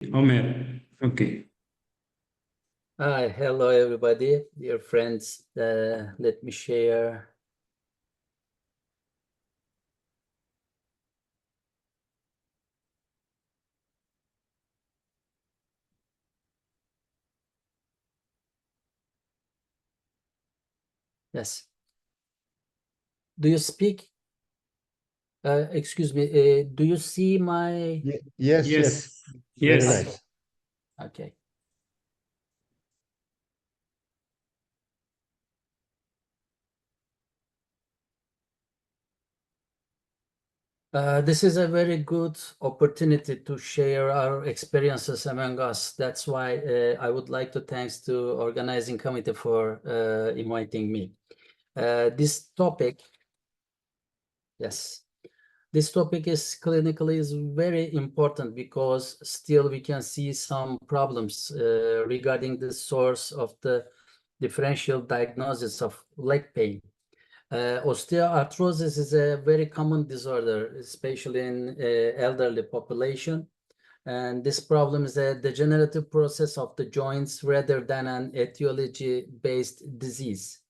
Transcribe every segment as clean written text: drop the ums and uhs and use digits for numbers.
Ömer, okay. Hi, hello everybody, dear friends. Let me share. Yes. Do you speak? Excuse me. Do you see my? Yes, Yes, very yes. nice. Okay. This is a very good opportunity to share our experiences among us. That's why I would like to thanks to organizing committee for inviting me. This topic, yes. This topic is clinically is very important because still we can see some problems regarding the source of the differential diagnosis of leg pain. Osteoarthrosis is a very common disorder, especially in elderly population. And this problem is a degenerative process of the joints rather than an etiology-based disease.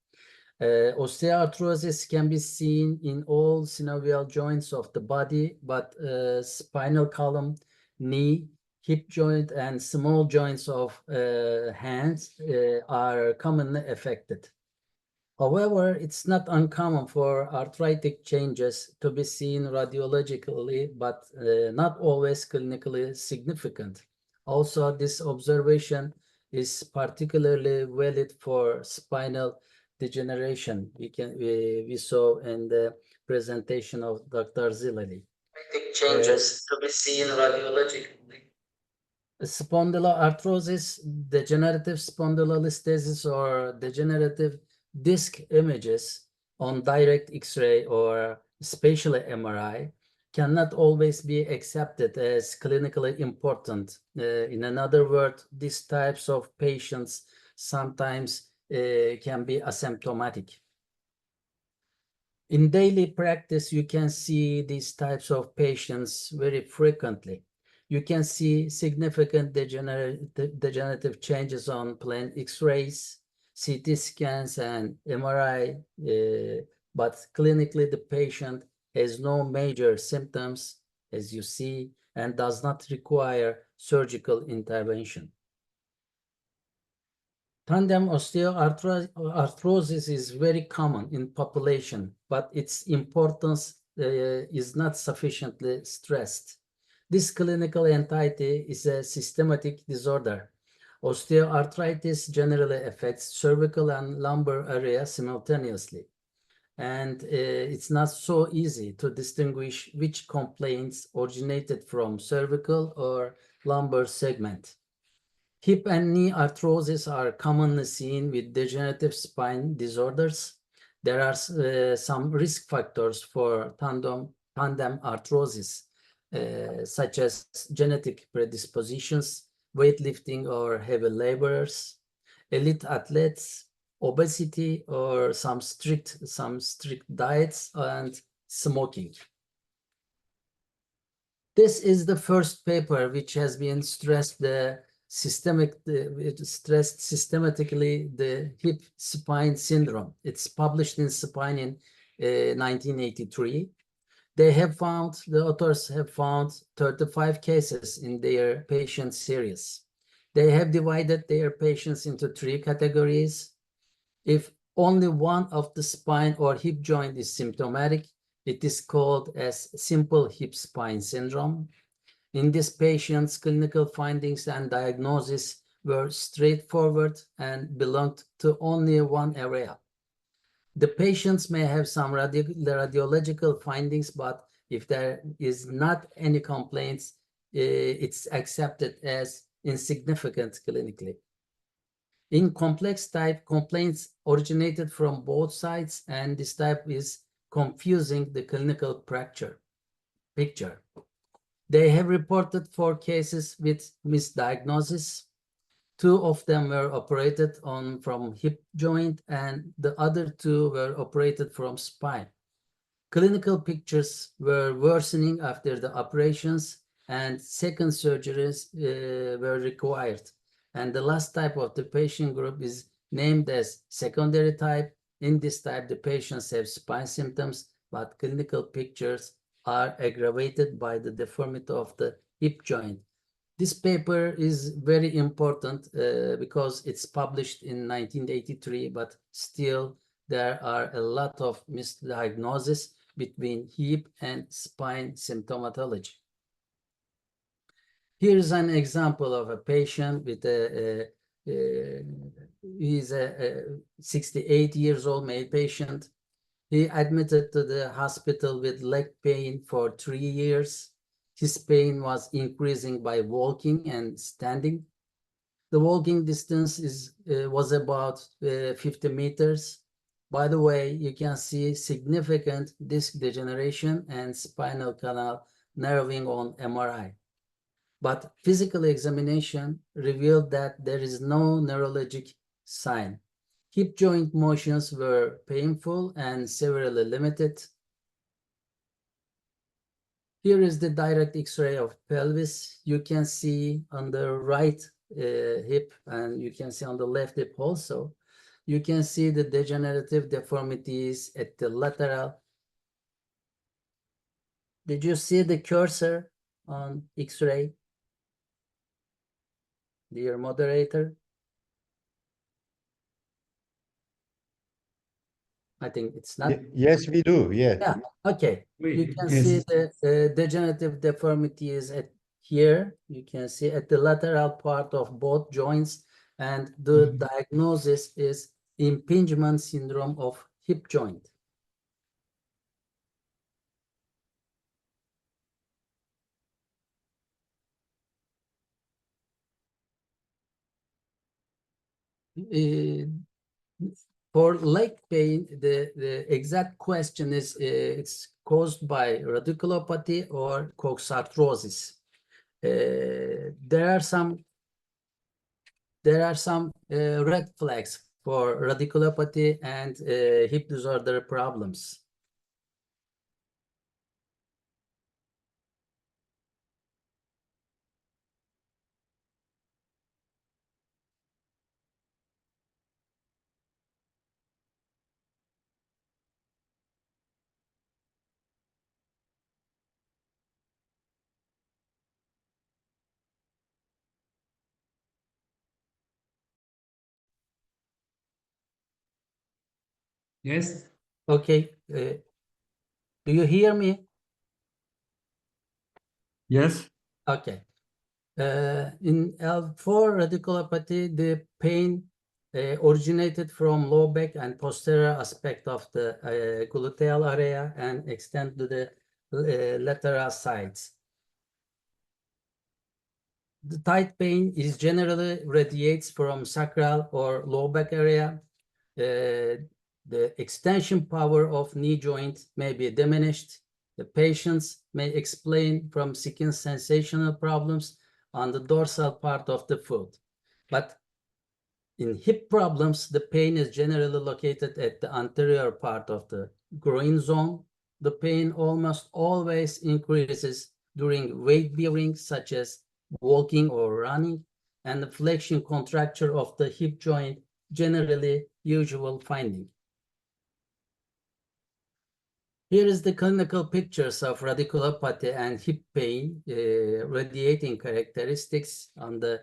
Osteoarthrosis can be seen in all synovial joints of the body, but spinal column, knee, hip joint, and small joints of hands are commonly affected. However, it's not uncommon for arthritic changes to be seen radiologically, but not always clinically significant. Also, this observation is particularly valid for spinal degeneration. We saw in the presentation of Dr. Zileli. Changes to be seen radiologically. Spondyloarthrosis, degenerative spondylolisthesis, or degenerative disc images on direct X-ray or spatial MRI cannot always be accepted as clinically important. In another word, these types of patients sometimes can be asymptomatic. In daily practice, you can see these types of patients very frequently. You can see significant degenerative changes on plain X-rays, CT scans, and MRI, but clinically the patient has no major symptoms, as you see, and does not require surgical intervention. Tandem osteoarthrosis is very common in population, but its importance is not sufficiently stressed. This clinical entity is a systematic disorder. Osteoarthritis generally affects cervical and lumbar area simultaneously, and it's not so easy to distinguish which complaints originated from cervical or lumbar segment. Hip and knee arthrosis are commonly seen with degenerative spine disorders. There are some risk factors for tandem arthrosis, such as genetic predispositions, weightlifting or heavy laborers, elite athletes, obesity, or some strict diets, and smoking. This is the first paper which has been stressed systematically the hip spine syndrome. It's published in Spine in 1983. The authors have found 35 cases in their patient series. They have divided their patients into 3 categories. If only one of the spine or hip joint is symptomatic, it is called as simple hip spine syndrome. In these patients, clinical findings and diagnosis were straightforward and belonged to only one area. The patients may have some radiological findings, but if there is not any complaints, it's accepted as insignificant clinically. In complex type, complaints originated from both sides, and this type is confusing the clinical picture. They have reported 4 cases with misdiagnosis. 2 of them were operated on from hip joint, and the other 2 were operated from spine. Clinical pictures were worsening after the operations, and second surgeries were required. And the last type of the patient group is named as secondary type. In this type, the patients have spine symptoms, but clinical pictures are aggravated by the deformity of the hip joint. This paper is very important because it's published in 1983, but still there are a lot of misdiagnosis between hip and spine symptomatology. Here is an example of a patient with he's a 68 years old male patient. He admitted to the hospital with leg pain for 3 years. His pain was increasing by walking and standing. The walking distance was about 50 meters. By the way, you can see significant disc degeneration and spinal canal narrowing on MRI. But physical examination revealed that there is no neurologic sign. Hip joint motions were painful and severely limited. Here is the direct X-ray of pelvis. You can see on the right hip, and you can see on the left hip also. You can see the degenerative deformities at the lateral. Did you see the cursor on X-ray, dear moderator? I think it's not. Yes, we do. Yes. Yeah, okay. You can Yes. see the degenerative deformities at here. You can see at the lateral part of both joints, and the diagnosis is impingement syndrome of hip joint. For leg pain, the exact question is it's caused by radiculopathy or coxarthrosis. There are some red flags for radiculopathy and hip disorder problems. Yes. Okay, do you hear me? Yes. Okay. In L4 radiculopathy, the pain originated from low back and posterior aspect of the gluteal area and extend to the lateral sides. The tight pain is generally radiates from sacral or low back area. The extension power of knee joint may be diminished. The patients may explain from skin sensational problems on the dorsal part of the foot. But in hip problems, the pain is generally located at the anterior part of the groin zone. The pain almost always increases during weight bearing, such as walking or running, and the flexion contracture of the hip joint, generally usual finding. Here is the clinical pictures of radiculopathy and hip pain, radiating characteristics on the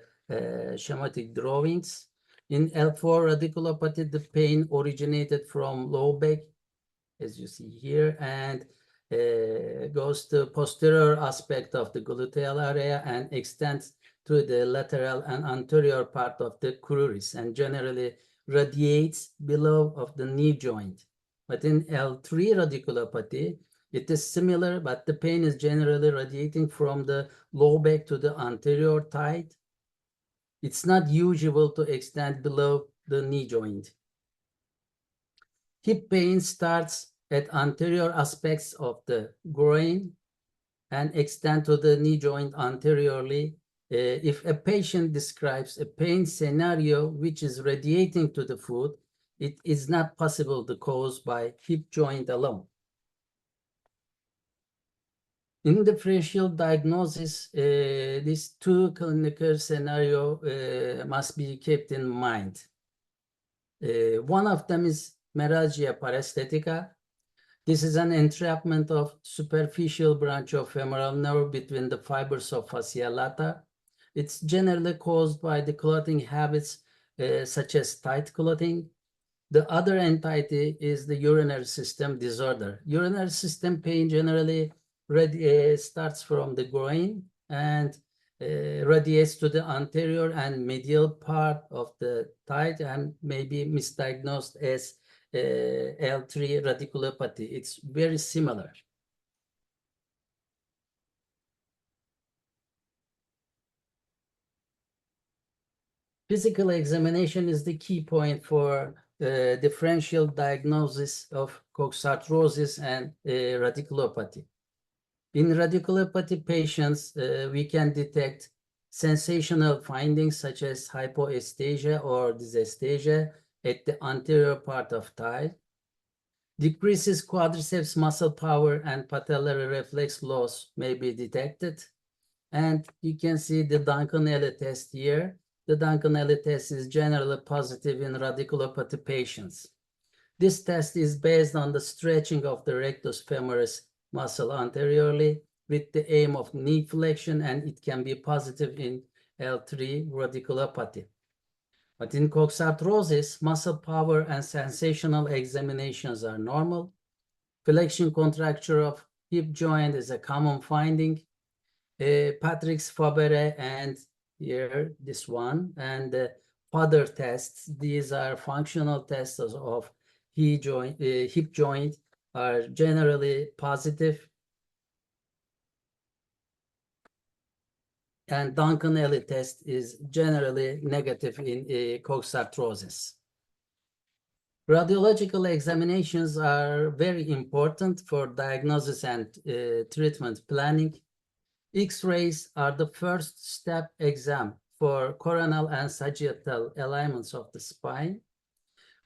schematic drawings. In L4 radiculopathy, the pain originated from low back, as you see here, and goes to posterior aspect of the gluteal area and extends to the lateral and anterior part of the cruris, and generally radiates below of the knee joint. But in L3 radiculopathy, it is similar, but the pain is generally radiating from the low back to the anterior thigh. It's not usual to extend below the knee joint. Hip pain starts at anterior aspects of the groin and extend to the knee joint anteriorly. If a patient describes a pain scenario which is radiating to the foot, it is not possible to cause by hip joint alone. In differential diagnosis, these two clinical scenarios must be kept in mind. One of them is meralgia paresthetica. This is an entrapment of superficial branch of femoral nerve between the fibers of fascia lata. It's generally caused by the clotting habits such as tight clotting. The other entity is the urinary system disorder. Urinary system pain generally starts from the groin and radiates to the anterior and medial part of the thigh and may be misdiagnosed as L3 radiculopathy. It's very similar. Physical examination is the key point for differential diagnosis of coxarthrosis and radiculopathy. In radiculopathy patients, we can detect sensational findings such as hypoesthesia or dysesthesia at the anterior part of thigh. Decreases quadriceps muscle power and patellar reflex loss may be detected. And you can see the Duncan-Ellie test here. The Duncan-Ellie test is generally positive in radiculopathy patients. This test is based on the stretching of the rectus femoris muscle anteriorly with the aim of knee flexion, and it can be positive in L3 radiculopathy. But in coxarthrosis, muscle power and sensational examinations are normal. Flexion contracture of hip joint is a common finding. Patrick's Fabere and here this one and other tests. These are functional tests of hip joint are generally positive. And Duncan-Ellie test is generally negative in coxarthrosis. Radiological examinations are very important for diagnosis and treatment planning. X-rays are the first step exam for coronal and sagittal alignments of the spine.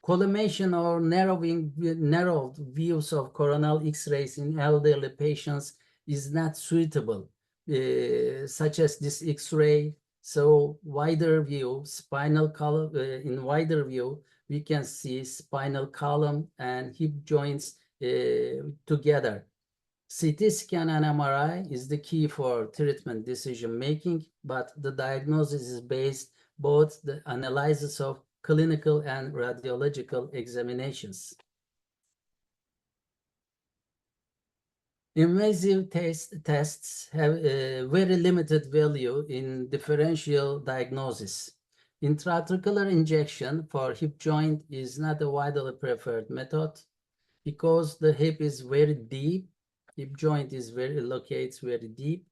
Collimation or narrowed views of coronal X-rays in elderly patients is not suitable, such as this X-ray. So wider view, spinal column, in wider view, we can see spinal column and hip joints together. CT scan and MRI is the key for treatment decision making, but the diagnosis is based both the analysis of clinical and radiological examinations. Invasive tests have a very limited value in differential diagnosis. Intraarticular injection for hip joint is not a widely preferred method because the hip is very deep. Hip joint is locates very deep.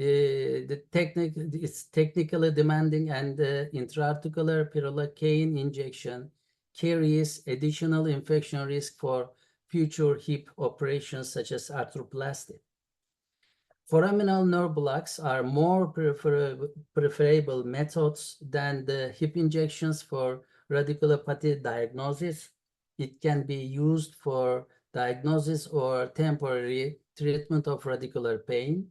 It's technically demanding, and the intraarticular pirocaine injection carries additional infection risk for future hip operations such as arthroplasty. Foraminal nerve blocks are more preferable methods than the hip injections for radiculopathy diagnosis. It can be used for diagnosis or temporary treatment of radicular pain.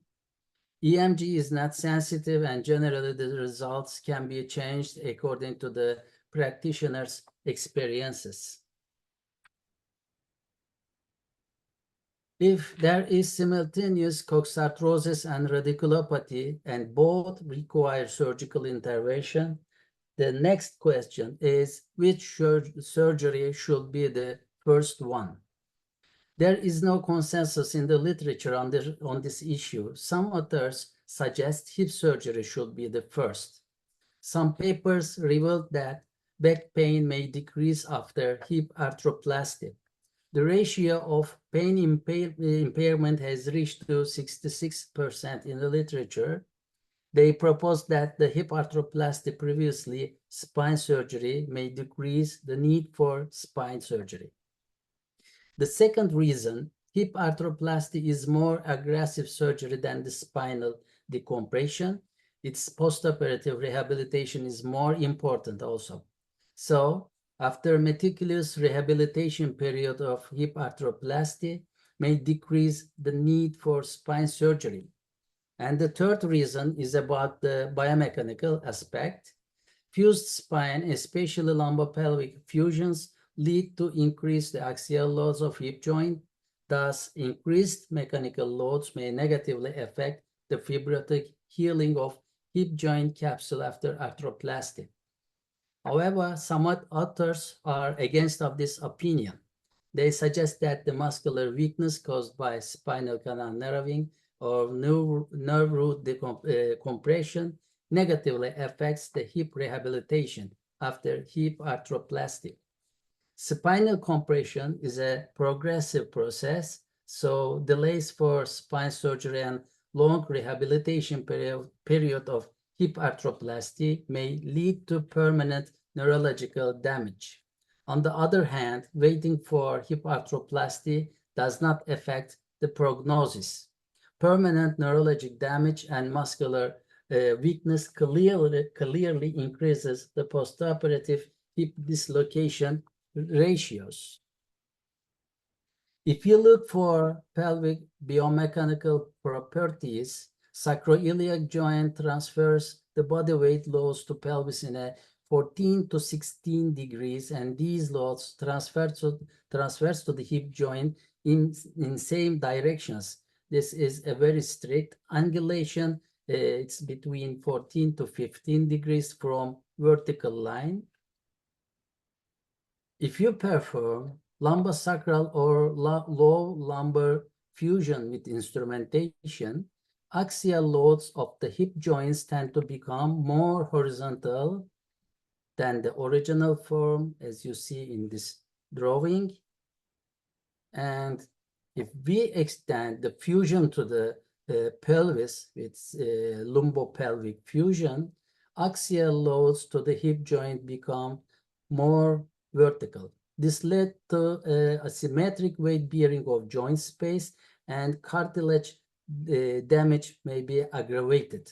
EMG is not sensitive, and generally the results can be changed according to the practitioner's experiences. If there is simultaneous coxarthrosis and radiculopathy and both require surgical intervention, the next question is which surgery should be the first one? There is no consensus in the literature on this issue. Some authors suggest hip surgery should be the first. Some papers revealed that back pain may decrease after hip arthroplasty. The ratio of pain impairment has reached to 66% in the literature. They propose that the hip arthroplasty previously spine surgery may decrease the need for spine surgery. The second reason, hip arthroplasty is more aggressive surgery than the spinal decompression. Its postoperative rehabilitation is more important also. So, after meticulous rehabilitation period of hip arthroplasty, may decrease the need for spine surgery. And the third reason is about the biomechanical aspect. Fused spine, especially lumbopelvic fusions, lead to increased axial loads of hip joint. Thus, increased mechanical loads may negatively affect the fibrotic healing of hip joint capsule after arthroplasty. However, some authors are against of this opinion. They suggest that the muscular weakness caused by spinal canal narrowing or nerve root compression negatively affects the hip rehabilitation after hip arthroplasty. Spinal compression is a progressive process, so delays for spine surgery and long rehabilitation period of hip arthroplasty may lead to permanent neurological damage. On the other hand, waiting for hip arthroplasty does not affect the prognosis. Permanent neurologic damage and muscular weakness clearly increases the postoperative hip dislocation ratios. If you look for pelvic biomechanical properties, sacroiliac joint transfers the body weight loads to pelvis in a 14 to 16 degrees, and these loads transfers to the hip joint in same directions. This is a very strict angulation. It's between 14 to 15 degrees from vertical line. If you perform lumbosacral or low lumbar fusion with instrumentation, axial loads of the hip joints tend to become more horizontal than the original form, as you see in this drawing. And if we extend the fusion to the pelvis with lumbopelvic fusion, axial loads to the hip joint become more vertical. This led to asymmetric weight bearing of joint space, and cartilage damage may be aggravated.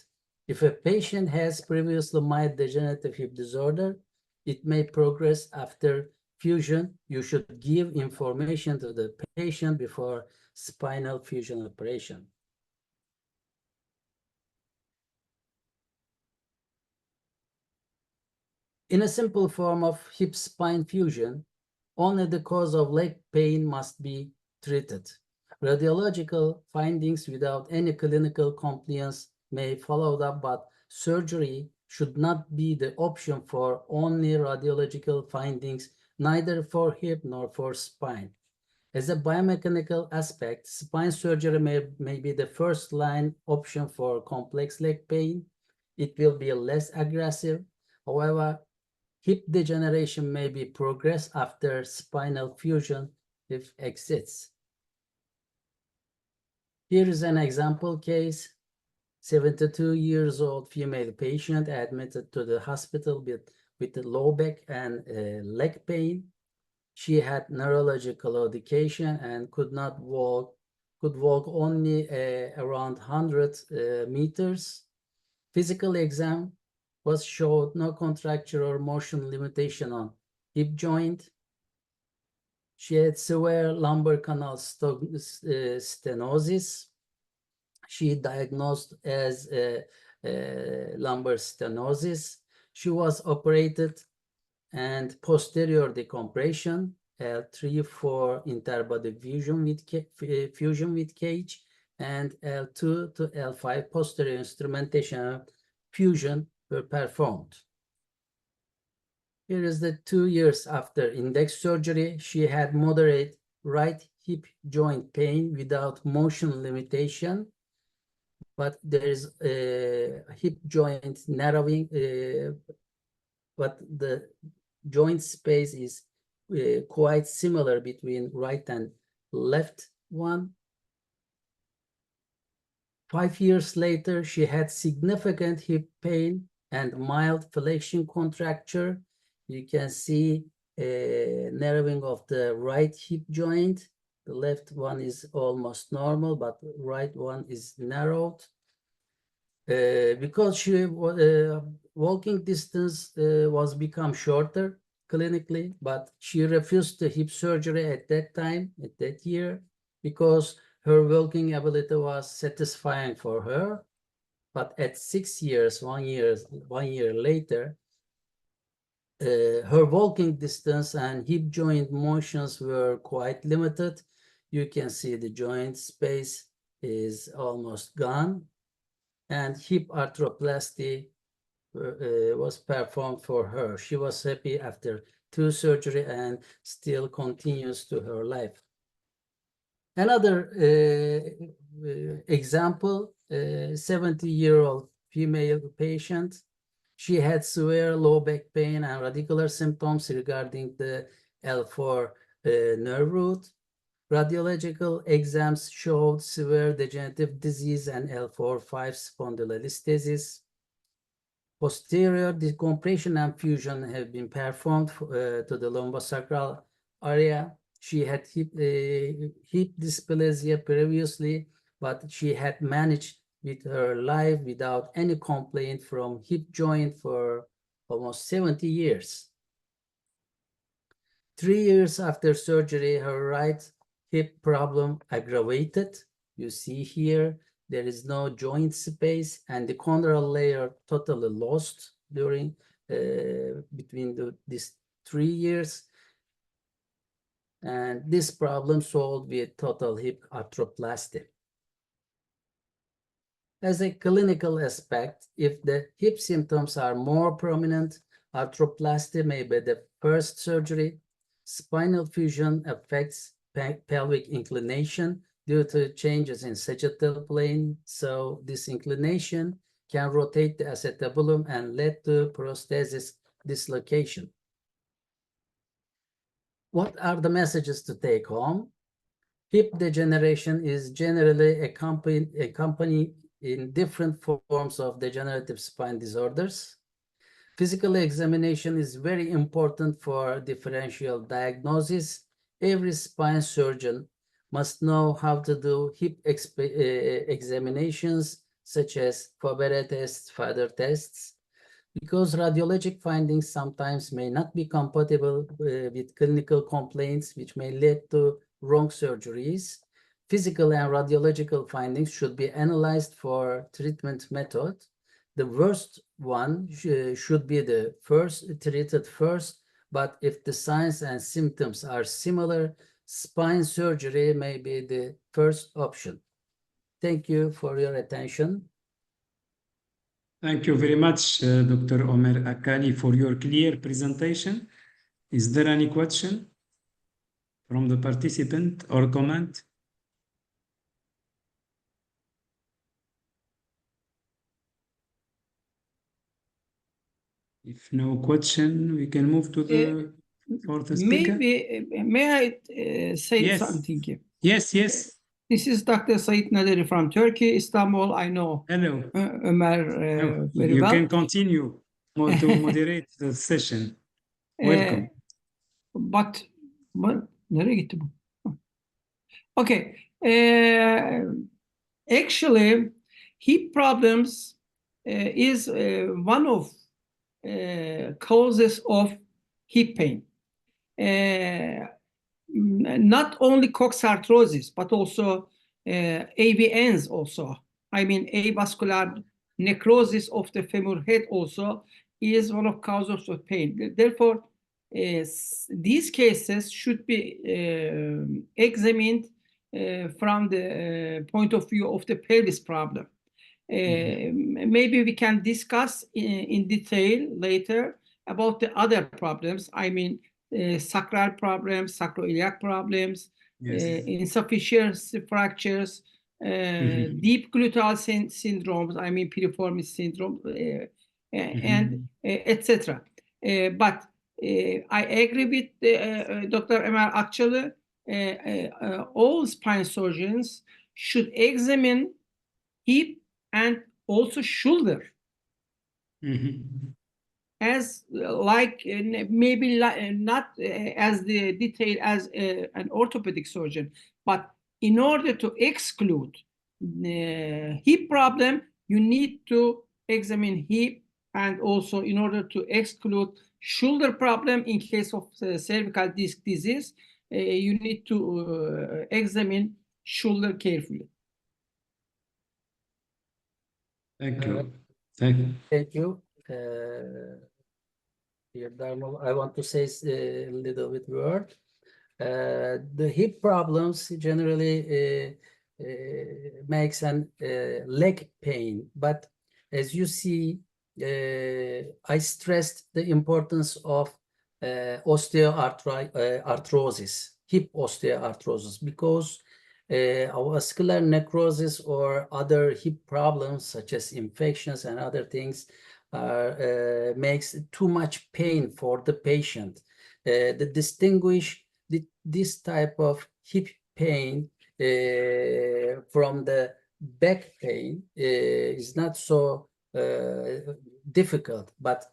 If a patient has previously mild degenerative hip disorder, it may progress after fusion. You should give information to the patient before spinal fusion operation. In a simple form of hip spine fusion, only the cause of leg pain must be treated. Radiological findings without any clinical compliance may follow up, but surgery should not be the option for only radiological findings, neither for hip nor for spine. As a biomechanical aspect, spine surgery may be the first line option for complex leg pain. It will be less aggressive. However, hip degeneration may be progressed after spinal fusion if exists. Here is an example case. 72 years old female patient admitted to the hospital with low back and leg pain. She had neurological education and could walk only around 100 meters. Physical exam was showed no contracture or motion limitation on hip joint. She had severe lumbar canal stenosis. She diagnosed as lumbar stenosis. She was operated and posterior decompression, L3 for interbody fusion with cage, and L2 to L5 posterior instrumentation fusion were performed. Here is the 2 years after index surgery. She had moderate right hip joint pain without motion limitation, but there is a hip joint narrowing, but the joint space is quite similar between right and left one. 5 years later, she had significant hip pain and mild flexion contracture. You can see a narrowing of the right hip joint. The left one is almost normal, but the right one is narrowed. Because she walking distance was become shorter clinically, but she refused the hip surgery at that time, at that year, because her walking ability was satisfying for her. But at 6 years, 1 year later, her walking distance and hip joint motions were quite limited. You can see the joint space is almost gone, and hip arthroplasty was performed for her. She was happy after 2 surgery and still continues to her life. Another example, 70-year-old female patient. She had severe low back pain and radicular symptoms regarding the L4 nerve root. Radiological exams showed severe degenerative disease and L4-5 spondylolisthesis. Posterior decompression and fusion have been performed to the lumbosacral area. She had hip dysplasia previously, but she had managed with her life without any complaint from hip joint for almost 70 years. 3 years after surgery, her right hip problem aggravated. You see here, there is no joint space and the chondral layer totally lost during between these 3 years. And this problem solved with total hip arthroplasty. As a clinical aspect, if the hip symptoms are more prominent, arthroplasty may be the first surgery. Spinal fusion affects pelvic inclination due to changes in sagittal plane, so this inclination can rotate the acetabulum and lead to prosthesis dislocation. What are the messages to take home? Hip degeneration is generally accompanied in different forms of degenerative spine disorders. Physical examination is very important for differential diagnosis. Every spine surgeon must know how to do hip examinations, such as Fabry tests, Fader tests, because radiologic findings sometimes may not be compatible with clinical complaints, which may lead to wrong surgeries. Physical and radiological findings should be analyzed for treatment method. The worst one should be the treated first, but if the signs and symptoms are similar, spine surgery may be the first option. Thank you for your attention. Thank you very much, Dr. Ömer Akçalı, for your clear presentation. Is there any question from the participant or comment? If no question, we can move to the fourth speaker. May I say Yes. something? Yes, yes. This is Dr. Sait Naderi from Turkey, Istanbul. I know Hello. Ömer very You well. can continue to moderate the session. Welcome. But nereye gitti bu? Okay. Actually, hip problems is one of causes of hip pain. Not only coxarthrosis, but also AVNs also. I mean, avascular necrosis of the femur head also is one of causes of pain. Therefore, these cases should be examined from the point of view of the pelvis problem. Maybe we can discuss in detail later about the other problems. I mean, sacral problems, sacroiliac problems, Yes. insufficiency fractures, deep gluteal syndromes, I mean piriformis syndrome, and etc. But I agree with Dr. Ömer Akçalı. All spine surgeons should examine hip and also shoulder. As like maybe not as the detail as an orthopedic surgeon, but in order to exclude hip problem, you need to examine hip, and also in order to exclude shoulder problem in case of cervical disc disease, you need to examine shoulder carefully. Thank you. Thank you. Thank you. Dear Darmoul, I want to say a little bit word. The hip problems generally makes an leg pain, but as you see, I stressed the importance of osteoarthrosis, hip osteoarthrosis, because vascular necrosis or other hip problems such as infections and other things makes too much pain for the patient. The distinguish this type of hip pain from the back pain is not so difficult, but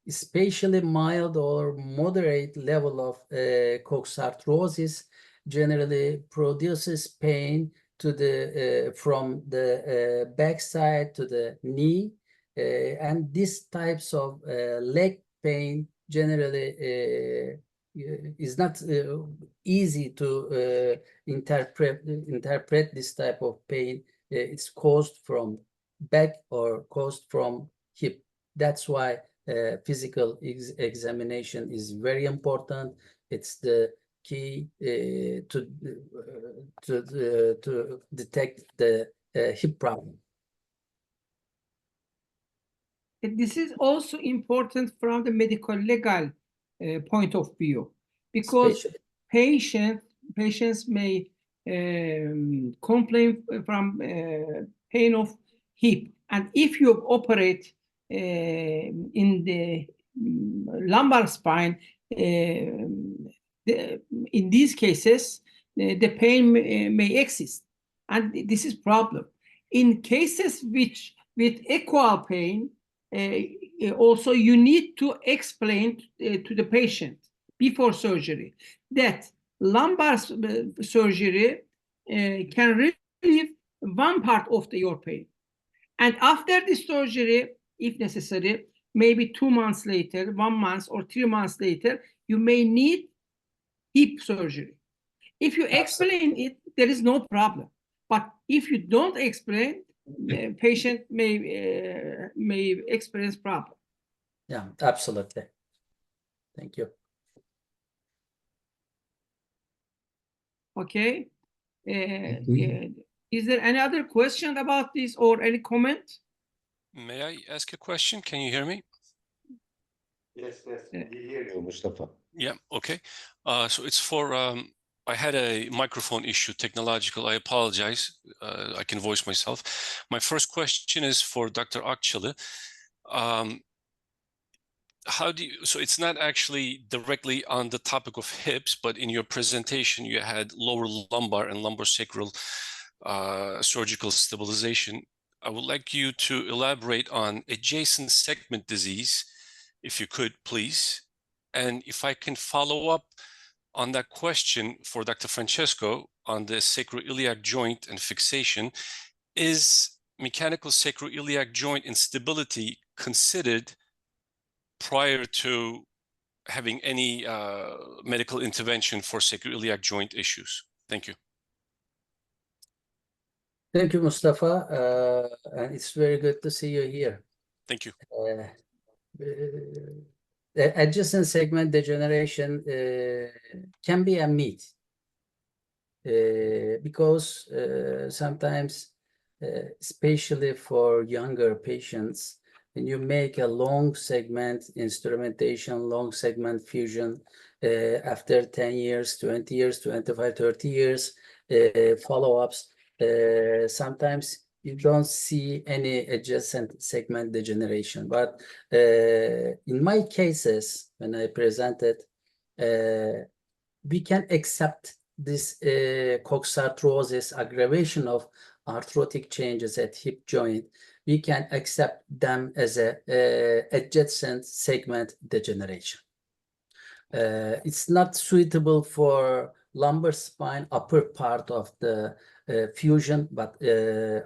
especially mild or moderate level of coxarthrosis generally produces pain to the from the backside to the knee, and these types of leg pain generally is not easy to interpret this type of pain. It's caused from back or caused from hip. That's why physical examination is very important. It's the key to detect the hip problem. This is also important from the medical legal point of view, because patients may complain from pain of hip, and if you operate in the lumbar spine, in these cases, the pain may exist, and this is problem. In cases with equal pain, also you need to explain to the patient before surgery that lumbar surgery can relieve one part of your pain. And after the surgery, if necessary, maybe 2 months later, 1 month or 3 months later, you may need hip surgery. If you explain it, there is no problem. But if you don't explain, the patient may experience problem. Yeah, absolutely. Thank you. Okay. Is there any other question about this or any comment? May I ask a question? Can you hear me? Yes, we hear you, Mustafa. Yeah, okay. So it's for, I had a microphone issue, technological. I apologize. I can voice myself. My first question is for Dr. Akçalı. How do you, so it's not actually directly on the topic of hips, but in your presentation, you had lower lumbar and lumbosacral surgical stabilization. I would like you to elaborate on adjacent segment disease, if you could, please. And if I can follow up on that question for Dr. Francesco on the sacroiliac joint and fixation, is mechanical sacroiliac joint instability considered prior to having any medical intervention for sacroiliac joint issues? Thank you. Thank you, Mustafa. And it's very good to see you here. Thank you. Adjacent segment degeneration can be a myth because sometimes, especially for younger patients, when you make a long segment instrumentation, long segment fusion, after 10 years, 20 years, 25, 30 years, follow-ups, sometimes you don't see any adjacent segment degeneration. But in my cases, when I presented, we can accept this coxarthrosis, aggravation of arthrotic changes at hip joint. We can accept them as a adjacent segment degeneration. It's not suitable for lumbar spine upper part of the fusion, but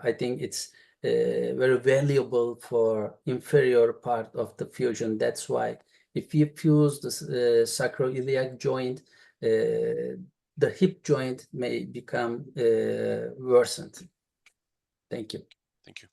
I think it's very valuable for inferior part of the fusion. That's why if you fuse the sacroiliac joint, the hip joint may become worsened. Thank you. Thank you.